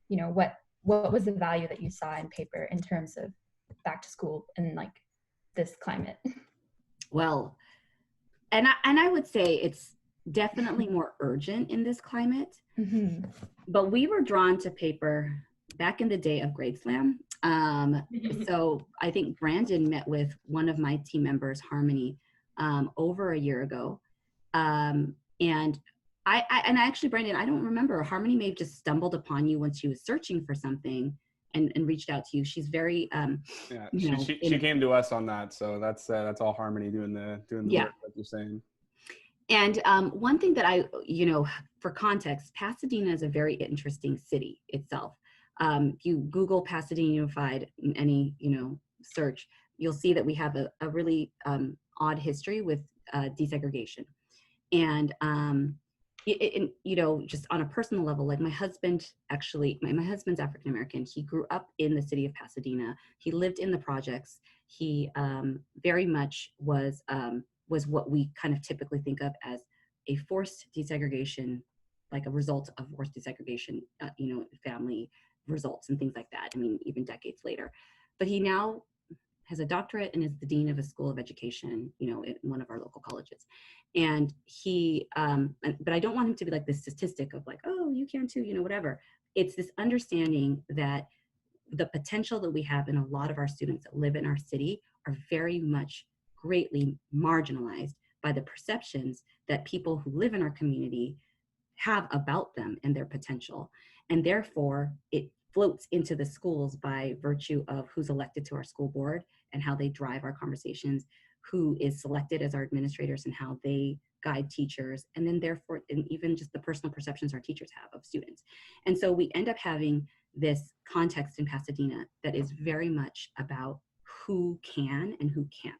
you know, what was the value that you saw in paper in terms of back to school and like this climate? Well, and I would say it's definitely more urgent in this climate. Mm-hmm. But we were drawn to paper back in the day of Grade Slam. So I think Brandon met with one of my team members, Harmony, over a year ago. And and actually, Brandon, I don't remember. Harmony may have just stumbled upon you when she was searching for something and reached out to you. She's very, Yeah, you know, she came to us on that. So that's all Harmony doing the yeah. work that you're saying. And one thing that you know, for context, Pasadena is a very interesting city itself. If you Google Pasadena Unified in any, you know, search, you'll see that we have a really odd history with desegregation. And, you know, just on a personal level, like my husband, actually, my husband's African-American. He grew up in the city of Pasadena. He lived in the projects. He very much was what we kind of typically think of as a forced desegregation, like a result of forced desegregation, you know, family results and things like that. I mean, even decades later. But he now has a doctorate and is the dean of a school of education, you know, in one of our local colleges. And he, but I don't want him to be like this statistic of like, oh, you can too, you know, whatever. It's this understanding that the potential that we have in a lot of our students that live in our city are very much greatly marginalized by the perceptions that people who live in our community have about them and their potential. And therefore, it floats into the schools by virtue of who's elected to our school board and how they drive our conversations, who is selected as our administrators and how they guide teachers, and then therefore, and even just the personal perceptions our teachers have of students. And so we end up having this context in Pasadena that is very much about who can and who can't.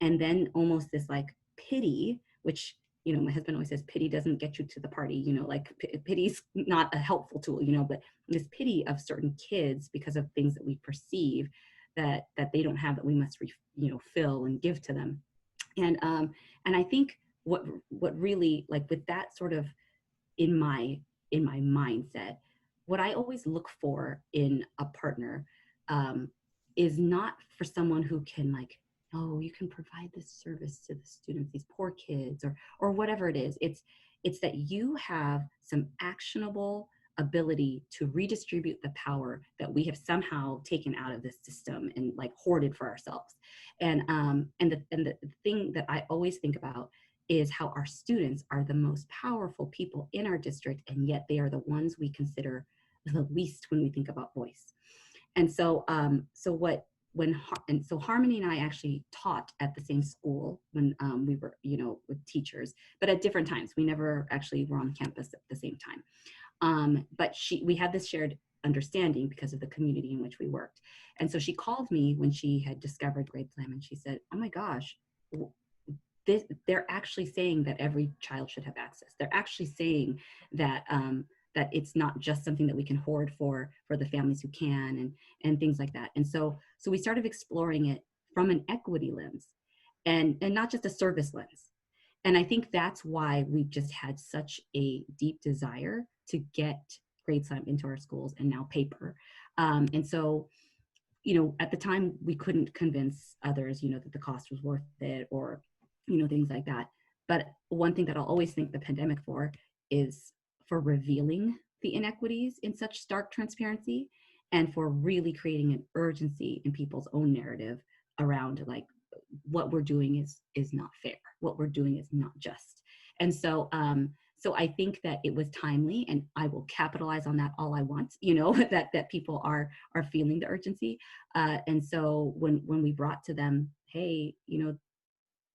And then almost this like pity, which, you know, my husband always says pity doesn't get you to the party, you know, like pity's not a helpful tool, you know, but this pity of certain kids because of things that we perceive that they don't have, that we must you know, fill and give to them. And I think what really, like with that sort of in my mindset, what I always look for in a partner is not for someone who can like, oh, you can provide this service to the students, these poor kids, or whatever it is. It's that you have some actionable ability to redistribute the power that we have somehow taken out of this system and like hoarded for ourselves. And the thing that I always think about is how our students are the most powerful people in our district, and yet they are the ones we consider the least when we think about voice. And so, so Harmony and I actually taught at the same school when we were, you know, with teachers, but at different times. We never actually were on campus at the same time. But we had this shared understanding because of the community in which we worked. And so she called me when she had discovered Grade Slam, and she said, oh my gosh, they're actually saying that every child should have access. They're actually saying that that it's not just something that we can hoard for the families who can, and things like that. And so we started exploring it from an equity lens and not just a service lens. And I think that's why we've just had such a deep desire to get Grade Slam into our schools and now paper. And so, you know, at the time we couldn't convince others, you know, that the cost was worth it, or, you know, things like that. But one thing that I'll always thank the pandemic for is for revealing the inequities in such stark transparency, and for really creating an urgency in people's own narrative around like what we're doing is not fair, what we're doing is not just. And so so I think that it was timely, and I will capitalize on that all I want, you know, that people are feeling the urgency. And so when we brought to them, hey, you know,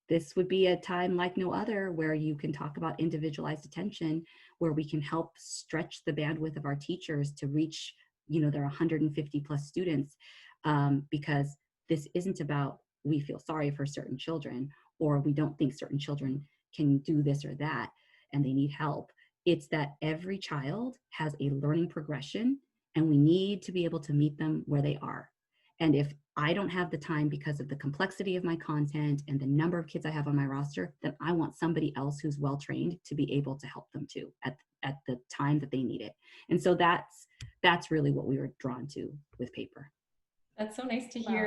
this would be a time like no other where you can talk about individualized attention, where we can help stretch the bandwidth of our teachers to reach, you know, their 150 plus students, because this isn't about we feel sorry for certain children, or we don't think certain children can do this or that and they need help. It's that every child has a learning progression, and we need to be able to meet them where they are. And if I don't have the time because of the complexity of my content and the number of kids I have on my roster, then I want somebody else who's well-trained to be able to help them too at the time that they need it. And so that's that's really what we were drawn to with paper. That's so nice to Wow. hear.